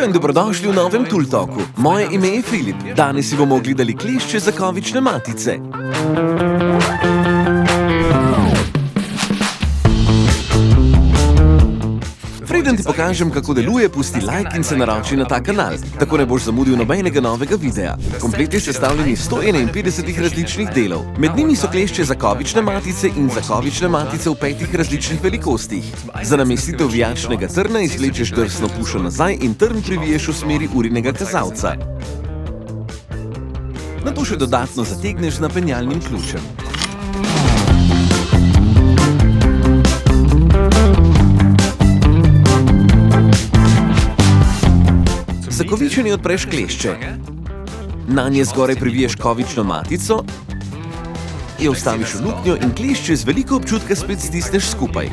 in dobrodošli v novem Tultalku. Moje ime je Filip. Danes si bomo ogledali klešče zakovične matice. Preden ti pokažem, kako deluje, pusti like in se naroči na ta kanal. Tako ne boš zamudil nobenega novega videa. Komplet je sestavljen iz 151 različnih delov. Med njimi so klešče zakovične matice in zakovične matice v 5 različnih velikostih. Za namestitev vijačnega trna izvlečeš drsno pušo nazaj in trn priviješ v smeri urinega kazalca. Nato še dodatno zategneš z napenjalnim ključem. Za kovičenje odpreš klešče. Nanje zgoraj priviješ kovično matico, jo vstaviš v luknjo in klešče z veliko občutka spet stisneš skupaj.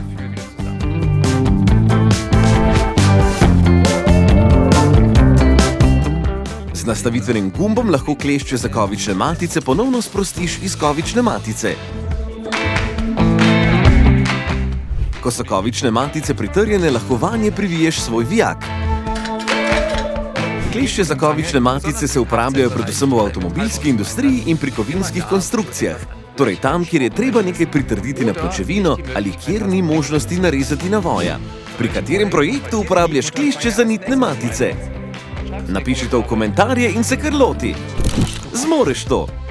Z nastavitvenim gumbom lahko klešče zakovične matice ponovno sprostiš iz kovične matice. Ko so kovične matice pritrjene, lahko vanje priviješ svoj vijak. Klešče zakovične matice se uporabljajo predvsem v avtomobilski industriji in pri kovinskih konstrukcijah. Torej tam, kjer je treba nekaj pritrditi na pločevino ali kjer ni možnosti narezati navoja. Pri katerem projektu uporabljaš klešče za nitne matice? Napiši to v komentarje in se kar loti. Zmoreš to!